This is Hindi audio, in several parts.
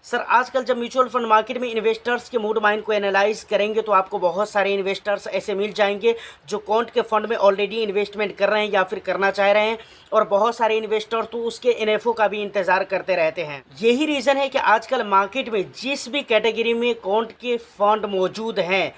सर आजकल जब म्यूचुअल फंड मार्केट में इन्वेस्टर्स के मूड माइंड को एनालाइज करेंगे तो आपको बहुत सारे इन्वेस्टर्स ऐसे मिल जाएंगे जो क्वांट के फंड में ऑलरेडी इन्वेस्टमेंट कर रहे हैं या फिर करना चाह रहे हैं, और बहुत सारे इन्वेस्टर तो उसके एनएफओ का भी इंतजार करते रहते हैं। यही रीज़न है कि आजकल मार्केट में जिस भी कैटेगरी में क्वांट के फंड मौजूद हैं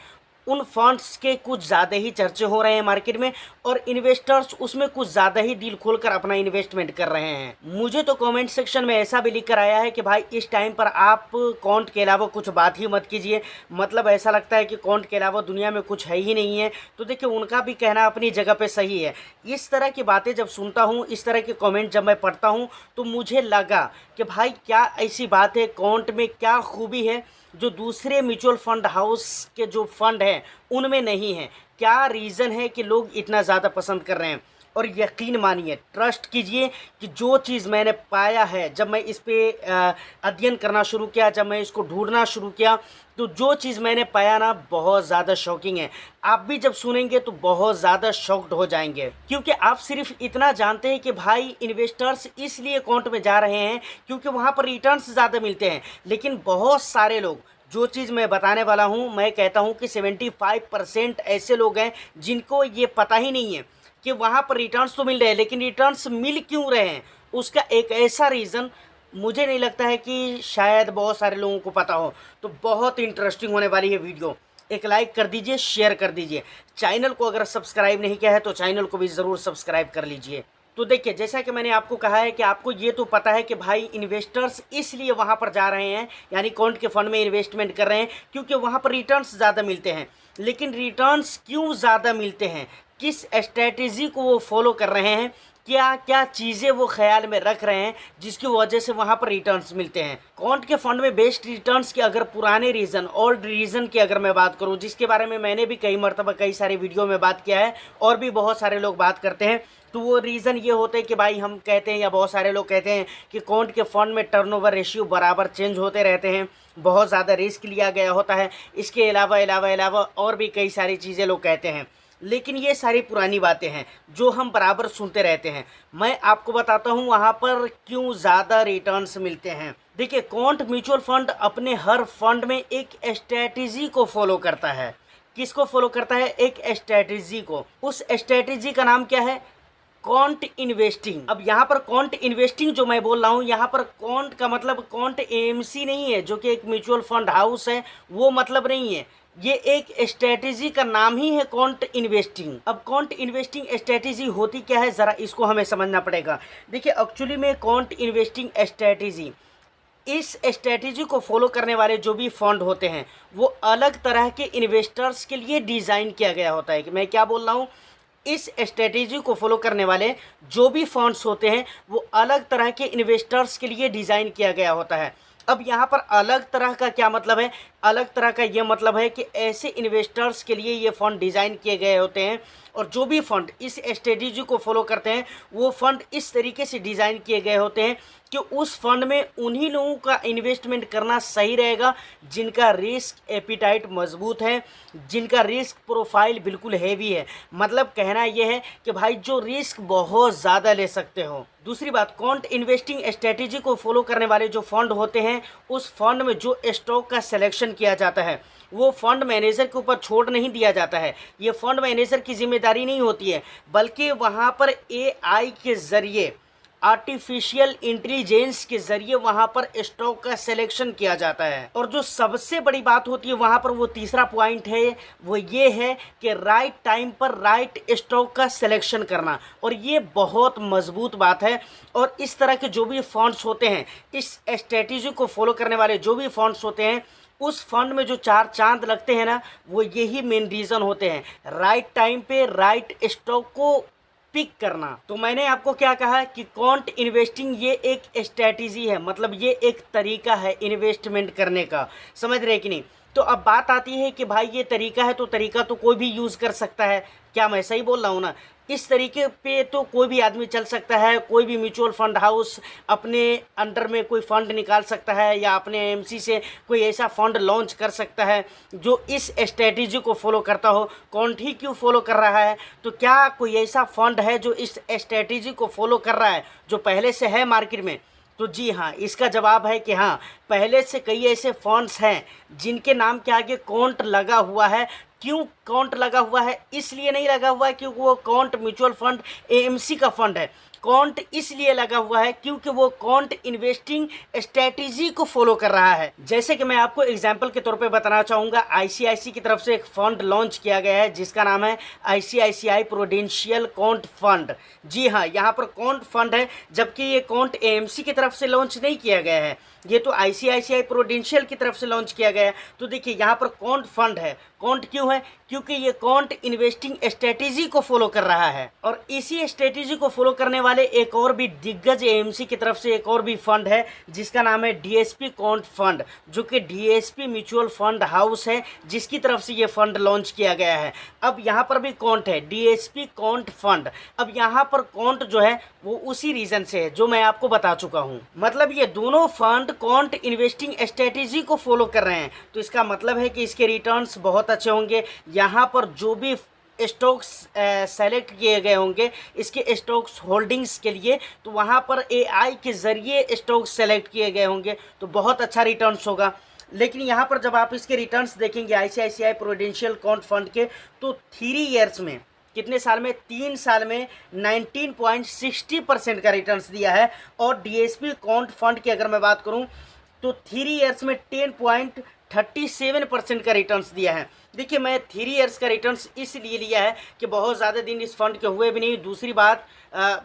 उन फंड्स के कुछ ज़्यादा ही चर्चे हो रहे हैं मार्केट में, और इन्वेस्टर्स उसमें कुछ ज़्यादा ही दिल खोलकर अपना इन्वेस्टमेंट कर रहे हैं। मुझे तो कमेंट सेक्शन में ऐसा भी लिख कर आया है कि भाई इस टाइम पर आप क्वांट के अलावा कुछ बात ही मत कीजिए, मतलब ऐसा लगता है कि क्वांट के अलावा दुनिया में कुछ है ही नहीं है। तो देखिए उनका भी कहना अपनी जगह पे सही है। इस तरह की बातें जब सुनता हूँ, इस तरह के कमेंट जब मैं पढ़ता हूँ तो मुझे लगा कि भाई क्या ऐसी बात है, क्वांट में क्या खूबी है जो दूसरे म्यूचुअल फंड हाउस के जो फंड हैं उनमें नहीं है। क्या रीज़न है कि लोग इतना ज़्यादा पसंद कर रहे हैं। और यकीन मानिए, ट्रस्ट कीजिए कि जो चीज़ मैंने पाया है, जब मैं इस पे अध्ययन करना शुरू किया, जब मैं इसको ढूंढना शुरू किया, तो जो चीज़ मैंने पाया ना बहुत ज़्यादा शॉकिंग है। आप भी जब सुनेंगे तो बहुत ज़्यादा शॉक्ड हो जाएंगे, क्योंकि आप सिर्फ इतना जानते हैं कि भाई इन्वेस्टर्स इसलिए अकाउंट में जा रहे हैं क्योंकि वहाँ पर रिटर्न्स ज़्यादा मिलते हैं। लेकिन बहुत सारे लोग, जो चीज़ मैं बताने वाला हूँ, मैं कहता हूँ कि 75% ऐसे लोग हैं जिनको ये पता ही नहीं है कि वहाँ पर रिटर्न्स तो मिल रहे हैं, लेकिन रिटर्न्स मिल क्यों रहे हैं उसका एक ऐसा रीज़न मुझे नहीं लगता है कि शायद बहुत सारे लोगों को पता हो। तो बहुत इंटरेस्टिंग होने वाली है वीडियो। एक लाइक कर दीजिए, शेयर कर दीजिए। चैनल को अगर सब्सक्राइब नहीं किया है तो चैनल को भी ज़रूर सब्सक्राइब कर लीजिए। तो देखिए, जैसा कि मैंने आपको कहा है कि आपको ये तो पता है कि भाई इन्वेस्टर्स इसलिए वहाँ पर जा रहे हैं, यानी क्वांट के फंड में इन्वेस्टमेंट कर रहे हैं क्योंकि वहाँ पर रिटर्न्स ज़्यादा मिलते हैं। लेकिन रिटर्न्स क्यों ज़्यादा मिलते हैं, किस स्ट्रेटजी को वो फॉलो कर रहे हैं, क्या क्या चीज़ें वो ख्याल में रख रहे हैं जिसकी वजह से वहाँ पर रिटर्न्स मिलते हैं। क्वांट के फंड में बेस्ट रिटर्न्स के अगर पुराने रीज़न, ओल्ड रीज़न की अगर मैं बात करूँ, जिसके बारे में मैंने भी कई मरतबा कई सारे वीडियो में बात किया है और भी बहुत सारे लोग बात करते हैं, तो वो रीज़न ये होते हैं कि भाई हम कहते हैं या बहुत सारे लोग कहते हैं कि क्वांट के फंड में टर्नओवर रेशियो बराबर चेंज होते रहते हैं, बहुत ज़्यादा रिस्क लिया गया होता है। इसके अलावा और भी कई सारी चीज़ें लोग कहते हैं, लेकिन ये सारी पुरानी बातें हैं जो हम बराबर सुनते रहते हैं। मैं आपको बताता हूँ वहाँ पर क्यों ज़्यादा रिटर्न्स मिलते हैं। देखिए, क्वांट म्यूचुअल फंड अपने हर फंड में एक स्ट्रेटजी को फॉलो करता है। किसको फॉलो करता है? एक स्ट्रेटजी को। उस स्ट्रेटजी का नाम क्या है? Quant investing. अब यहाँ पर क्वांट इन्वेस्टिंग जो मैं बोल रहा हूँ, यहाँ पर क्वांट का मतलब क्वांट एएमसी नहीं है जो कि एक म्यूचुअल फंड हाउस है, वो मतलब नहीं है। ये एक स्ट्रेटजी का नाम ही है क्वांट इन्वेस्टिंग। अब क्वांट इन्वेस्टिंग स्ट्रेटजी होती क्या है, ज़रा इसको हमें समझना पड़ेगा। देखिए, एक्चुअली में क्वांट इन्वेस्टिंग स्ट्रेटजी, इस स्ट्रेटजी को फॉलो करने वाले जो भी फंड होते हैं वो अलग तरह के इन्वेस्टर्स के लिए डिज़ाइन किया गया होता है। कि मैं क्या बोल रहा हूँ, इस स्ट्रेटेजी को फॉलो करने वाले जो भी फंड्स होते हैं वो अलग तरह के इन्वेस्टर्स के लिए डिज़ाइन किया गया होता है। अब यहाँ पर अलग तरह का क्या मतलब है? अलग तरह का ये मतलब है कि ऐसे इन्वेस्टर्स के लिए ये फ़ंड डिज़ाइन किए गए होते हैं, और जो भी फ़ंड इस स्ट्रेटजी को फॉलो करते हैं वो फ़ंड इस तरीके से डिज़ाइन किए गए होते हैं कि उस फंड में उन्हीं लोगों का इन्वेस्टमेंट करना सही रहेगा जिनका रिस्क एपिटाइट मजबूत है, जिनका रिस्क प्रोफाइल बिल्कुल हैवी है। मतलब कहना यह है कि भाई जो रिस्क बहुत ज़्यादा ले सकते हो। दूसरी बात, क्वांट इन्वेस्टिंग स्ट्रेटजी को फॉलो करने वाले जो फंड होते हैं उस फंड में जो स्टॉक का सिलेक्शन किया जाता है वो फंड मैनेजर के ऊपर छोड़ नहीं दिया जाता है। ये फंड मैनेजर की जिम्मेदारी नहीं होती है, बल्कि वहाँ पर एआई के ज़रिए, आर्टिफिशियल इंटेलिजेंस के ज़रिए वहाँ पर स्टॉक का सिलेक्शन किया जाता है। और जो सबसे बड़ी बात होती है वहाँ पर, वो तीसरा पॉइंट है, वो ये है कि राइट टाइम पर राइट स्टॉक का सिलेक्शन करना। और ये बहुत मजबूत बात है। और इस तरह के जो भी फंड्स होते हैं, इस स्ट्रेटजी को फॉलो करने वाले जो भी फंड्स होते हैं, उस फंड में जो चार चांद लगते हैं ना, वो यही मेन रीज़न होते हैं, राइट टाइम पे राइट स्टॉक को पिक करना। तो मैंने आपको क्या कहा कि क्वांट इन्वेस्टिंग ये एक स्ट्रेटजी है, मतलब ये एक तरीका है इन्वेस्टमेंट करने का। समझ रहे कि नहीं? तो अब बात आती है कि भाई ये तरीका है तो तरीका तो कोई भी यूज़ कर सकता है। क्या मैं सही बोल रहा हूँ ना? इस तरीके पे तो कोई भी आदमी चल सकता है, कोई भी म्यूचुअल फंड हाउस अपने अंडर में कोई फ़ंड निकाल सकता है या अपने एमसी से कोई ऐसा फ़ंड लॉन्च कर सकता है जो इस स्ट्रेटजी को फॉलो करता हो। क्वांट ही क्यों फॉलो कर रहा है? तो क्या कोई ऐसा फ़ंड है जो इस स्ट्रेटजी को फॉलो कर रहा है जो पहले से है मार्केट में? तो जी हाँ, इसका जवाब है कि हाँ, पहले से कई ऐसे फंड्स हैं जिनके नाम के आगे कॉन्ट लगा हुआ है। क्यों कॉन्ट लगा हुआ है? इसलिए नहीं लगा हुआ है क्योंकि वो कॉन्ट म्यूचुअल फंड एएमसी का फंड है। कॉन्ट इसलिए लगा हुआ है क्योंकि वो कॉन्ट इन्वेस्टिंग स्ट्रेटेजी को फॉलो कर रहा है। जैसे कि मैं आपको एग्जांपल के तौर पे बताना चाहूँगा, आईसीआईसी की तरफ से एक फंड लॉन्च किया गया है जिसका नाम है आईसीआईसीआई प्रूडेंशियल कॉन्ट फंड। जी हाँ, यहाँ पर कॉन्ट फंड है, जबकि ये कॉन्ट एएमसी की तरफ से लॉन्च नहीं किया गया है, ये तो आईसीआईसीआई प्रूडेंशियल की तरफ से लॉन्च किया गया है। तो देखिए यहाँ पर कॉन्ट फंड है। कॉन्ट क्यों है? क्योंकि ये कॉन्ट इन्वेस्टिंग स्ट्रेटेजी को फॉलो कर रहा है। और इसी स्ट्रेटेजी को फॉलो करने वाले एक और भी दिग्गज एएमसी की तरफ से एक और भी फंड है जिसका नाम है डीएसपी कॉन्ट फंड, जो कि डीएसपी म्यूचुअल फंड हाउस है जिसकी तरफ से ये फंड लॉन्च किया गया है। अब यहाँ पर भी कॉन्ट है, डीएसपी कॉन्ट फंड। अब यहाँ पर कॉन्ट जो है वो उसी रीजन से है जो मैं आपको बता चुका हूँ। मतलब ये दोनों फंड कॉन्ट इन्वेस्टिंग स्ट्रेटेजी को फॉलो कर रहे हैं, तो इसका मतलब है कि इसके रिटर्न्स बहुत अच्छे होंगे। यहाँ पर जो भी स्टॉक्स सेलेक्ट किए गए होंगे इसके स्टॉक्स होल्डिंग्स के लिए, तो वहाँ पर एआई के ज़रिए स्टॉक्स सेलेक्ट किए गए होंगे, तो बहुत अच्छा रिटर्न्स होगा। लेकिन यहाँ पर जब आप इसके रिटर्न्स देखेंगे आईसीआईसीआई प्रूडेंशियल कॉन्ट फंड के, तो 3 ईयर्स में, कितने साल में? 3 साल में 19.60% का रिटर्न्स दिया है। और डीएसपी कॉन्ट फंड की अगर मैं बात करूं तो 3 ईयर्स में 10.37% का रिटर्न्स दिया है। देखिए, मैं 3 ईयर्स का रिटर्न्स इसलिए लिया है कि बहुत ज़्यादा दिन इस फंड के हुए भी नहीं। दूसरी बात,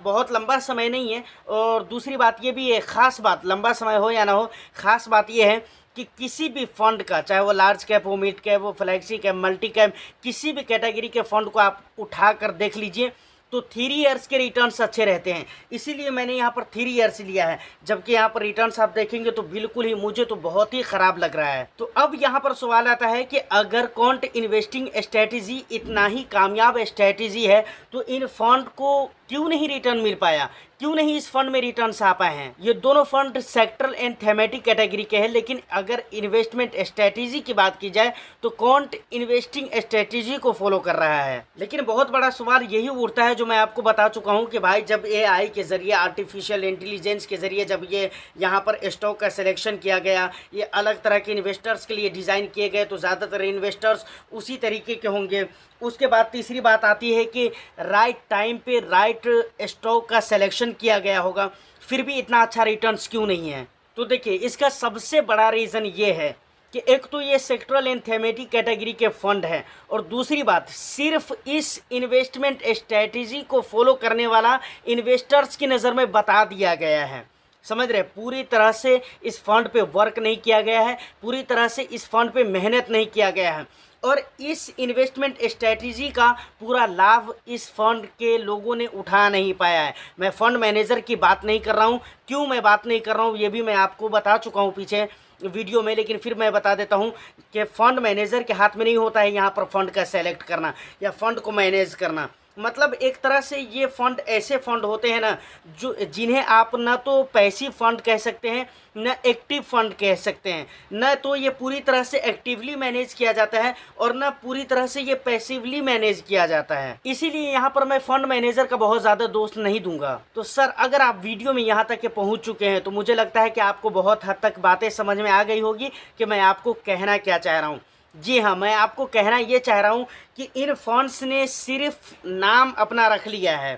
बहुत लंबा समय नहीं है। और दूसरी बात ये भी है, ख़ास बात, लंबा समय हो या ना हो, ख़ास बात ये है कि किसी भी फंड का, चाहे वो लार्ज कैप हो, मिड कैप हो, फ्लैक्सी कैप, मल्टी कैप, किसी भी कैटेगरी के फंड को आप उठा कर देख लीजिए तो 3 ईयर्स के रिटर्न्स अच्छे रहते हैं। इसीलिए मैंने यहाँ पर 3 ईयर्स लिया है, जबकि यहाँ पर रिटर्न्स आप देखेंगे तो बिल्कुल ही, मुझे तो बहुत ही ख़राब लग रहा है। तो अब यहाँ पर सवाल आता है कि अगर कॉन्ट इन्वेस्टिंग स्ट्रेटेजी इतना ही कामयाब स्ट्रेटेजी है तो इन फंड को क्यों नहीं रिटर्न मिल पाया? क्यों नहीं इस फंड में रिटर्न्स आ पाए हैं? ये दोनों fund sectoral and thematic category के हैं, लेकिन अगर इन्वेस्टमेंट स्ट्रेटेजी की बात की जाए तो कॉन्ट इन्वेस्टिंग स्ट्रेटेजी को फॉलो कर रहा है। लेकिन बहुत बड़ा सवाल यही उठता है जो मैं आपको बता चुका हूँ कि भाई, जब एआई के ज़रिए, आर्टिफिशियल इंटेलिजेंस के ज़रिए जब ये यहाँ पर स्टॉक का सिलेक्शन किया गया, ये अलग तरह के इन्वेस्टर्स के लिए डिज़ाइन किए गए, तो ज़्यादातर इन्वेस्टर्स उसी तरीके के होंगे। उसके बाद तीसरी बात आती है कि राइट टाइम पे राइट स्टॉक का सिलेक्शन किया गया होगा, फिर भी इतना अच्छा रिटर्न्स क्यों नहीं है? तो देखिए, इसका सबसे बड़ा रीज़न ये है कि एक तो ये सेक्टरल एंड थेमेटिक कैटेगरी के फंड है, और दूसरी बात, सिर्फ इस इन्वेस्टमेंट स्ट्रेटेजी को फॉलो करने वाला इन्वेस्टर्स की नज़र में बता दिया गया है। समझ रहे? पूरी तरह से इस फंड पे वर्क नहीं किया गया है, पूरी तरह से इस फंड पे मेहनत नहीं किया गया है, और इस इन्वेस्टमेंट स्ट्रेटजी का पूरा लाभ इस फंड के लोगों ने उठा नहीं पाया है। मैं फ़ंड मैनेजर की बात नहीं कर रहा हूँ। क्यों मैं बात नहीं कर रहा हूँ ये भी मैं आपको बता चुका हूँ पीछे वीडियो में, लेकिन फिर मैं बता देता हूँ कि फ़ंड मैनेजर के हाथ में नहीं होता है यहाँ पर फ़ंड का सेलेक्ट करना या फ़ंड को मैनेज करना। मतलब एक तरह से ये फ़ंड ऐसे फ़ंड होते हैं ना, जो जिन्हें आप ना तो पैसिव फ़ंड कह सकते हैं, न एक्टिव फ़ंड कह सकते हैं। न तो ये पूरी तरह से एक्टिवली मैनेज किया जाता है और न पूरी तरह से ये पैसिवली मैनेज किया जाता है। इसीलिए यहाँ पर मैं फ़ंड मैनेजर का बहुत ज़्यादा दोष नहीं दूंगा। तो सर, अगर आप वीडियो में यहाँ तक के पहुँच चुके हैं तो मुझे लगता है कि आपको बहुत हद तक बातें समझ में आ गई होगी कि मैं आपको कहना क्या चाह रहा हूँ। जी हाँ, मैं आपको कहना ये चाह रहा हूँ कि इन फंड्स ने सिर्फ नाम अपना रख लिया है,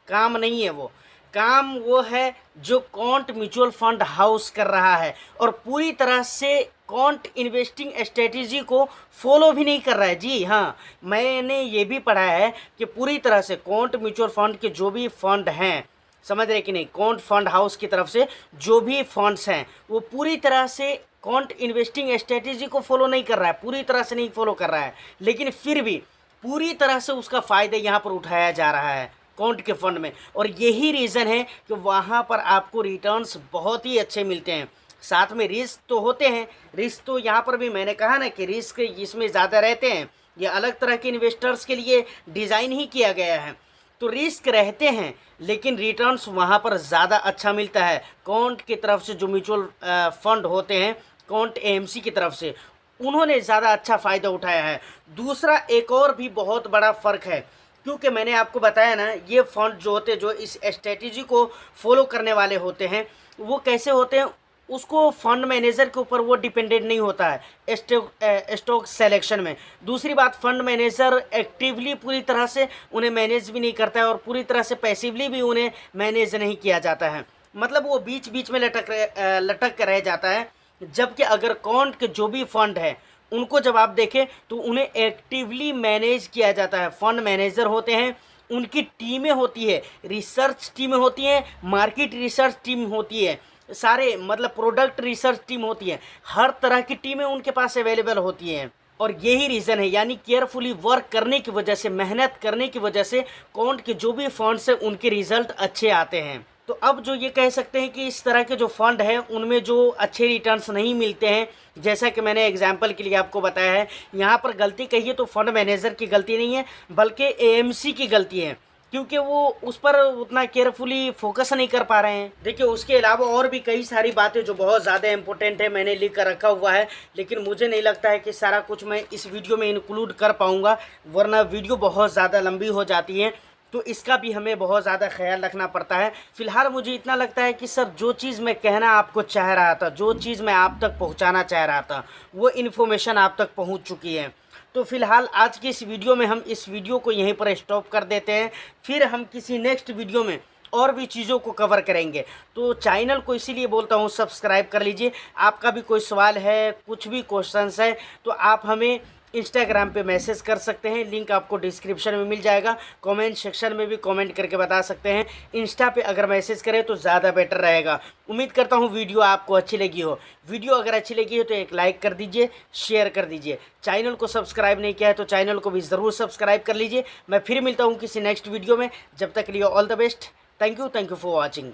काम नहीं है वो। काम वो है जो कॉन्ट म्यूचुअल फंड हाउस कर रहा है, और पूरी तरह से कॉन्ट इन्वेस्टिंग स्ट्रेटजी को फॉलो भी नहीं कर रहा है। जी हाँ, मैंने ये भी पढ़ा है कि पूरी तरह से कॉन्ट म्यूचुअल फंड के जो भी फंड हैं, समझ रहे कि नहीं, कॉन्ट फंड हाउस की तरफ से जो भी फंड्स हैं वो पूरी तरह से कॉन्ट इन्वेस्टिंग स्ट्रेटेजी को फॉलो नहीं कर रहा है, पूरी तरह से नहीं फॉलो कर रहा है, लेकिन फिर भी पूरी तरह से उसका फ़ायदा यहाँ पर उठाया जा रहा है कॉन्ट के फंड में। और यही रीज़न है कि वहाँ पर आपको रिटर्न्स बहुत ही अच्छे मिलते हैं। साथ में रिस्क तो होते हैं, रिस्क तो यहाँ पर भी मैंने कहा ना कि रिस्क इसमें ज़्यादा रहते हैं। ये अलग तरह के इन्वेस्टर्स के लिए डिज़ाइन ही किया गया है, तो रिस्क रहते हैं, लेकिन रिटर्न्स वहाँ पर ज़्यादा अच्छा मिलता है। कॉन्ट की तरफ से जो म्यूचुअल फंड होते हैं, कॉन्ट एएमसी की तरफ से, उन्होंने ज़्यादा अच्छा फ़ायदा उठाया है। दूसरा एक और भी बहुत बड़ा फ़र्क है, क्योंकि मैंने आपको बताया ना, ये फंड जो होते हैं, जो इस स्ट्रेटजी को फॉलो करने वाले होते हैं, वो कैसे होते हैं, उसको फंड मैनेजर के ऊपर वो डिपेंडेंट नहीं होता है स्टॉक सेलेक्शन में। दूसरी बात, फंड मैनेजर एक्टिवली पूरी तरह से उन्हें मैनेज भी नहीं करता है और पूरी तरह से पैसिवली भी उन्हें मैनेज नहीं किया जाता है, मतलब वो बीच बीच में लटक कर रह जाता है। जबकि अगर कौन के जो भी फंड है उनको जब आप देखें तो उन्हें एक्टिवली मैनेज किया जाता है। फंड मैनेजर होते हैं, उनकी टीमें होती है, रिसर्च टीमें होती हैं, मार्केट रिसर्च टीम होती है, सारे मतलब प्रोडक्ट रिसर्च टीम होती है, हर तरह की टीमें उनके पास अवेलेबल होती हैं। और यही रीज़न है, यानी केयरफुली वर्क करने की वजह से, मेहनत करने की वजह से कौन के जो भी फंड्स हैं उनके रिजल्ट अच्छे आते हैं। तो अब जो ये कह सकते हैं कि इस तरह के जो फंड है उनमें जो अच्छे रिटर्न्स नहीं मिलते हैं, जैसा कि मैंने एग्जांपल के लिए आपको बताया है, यहाँ पर गलती कहिए तो फंड मैनेजर की गलती नहीं है बल्कि एएमसी की गलती है, क्योंकि वो उस पर उतना केयरफुली फोकस नहीं कर पा रहे हैं। देखिए, उसके अलावा और भी कई सारी बातें जो बहुत ज़्यादा इंपॉर्टेंट है मैंने लिख कर रखा हुआ है, लेकिन मुझे नहीं लगता है कि सारा कुछ मैं इस वीडियो में इंक्लूड कर पाऊँगा, वरना वीडियो बहुत ज़्यादा लंबी हो जाती है, तो इसका भी हमें बहुत ज़्यादा ख्याल रखना पड़ता है। फ़िलहाल मुझे इतना लगता है कि सर जो चीज़ मैं कहना आपको चाह रहा था, जो चीज़ मैं आप तक पहुंचाना चाह रहा था, वो इन्फॉर्मेशन आप तक पहुंच चुकी है। तो फ़िलहाल आज की इस वीडियो में हम इस वीडियो को यहीं पर स्टॉप कर देते हैं, फिर हम किसी नेक्स्ट वीडियो में और भी चीज़ों को कवर करेंगे। तो चैनल को इसीलिए बोलता हूँ सब्सक्राइब कर लीजिए। आपका भी कोई सवाल है, कुछ भी क्वेश्चंस है, तो आप हमें इंस्टाग्राम पे मैसेज कर सकते हैं, लिंक आपको डिस्क्रिप्शन में मिल जाएगा। कमेंट सेक्शन में भी कमेंट करके बता सकते हैं। इंस्टा पे अगर मैसेज करें तो ज़्यादा बेटर रहेगा। उम्मीद करता हूँ वीडियो आपको अच्छी लगी हो। वीडियो अगर अच्छी लगी हो तो एक लाइक कर दीजिए, शेयर कर दीजिए। चैनल को सब्सक्राइब नहीं किया है तो चैनल को भी ज़रूर सब्सक्राइब कर लीजिए। मैं फिर मिलता हूँ किसी नेक्स्ट वीडियो में, जब तक के लिए all the best. Thank you for watching.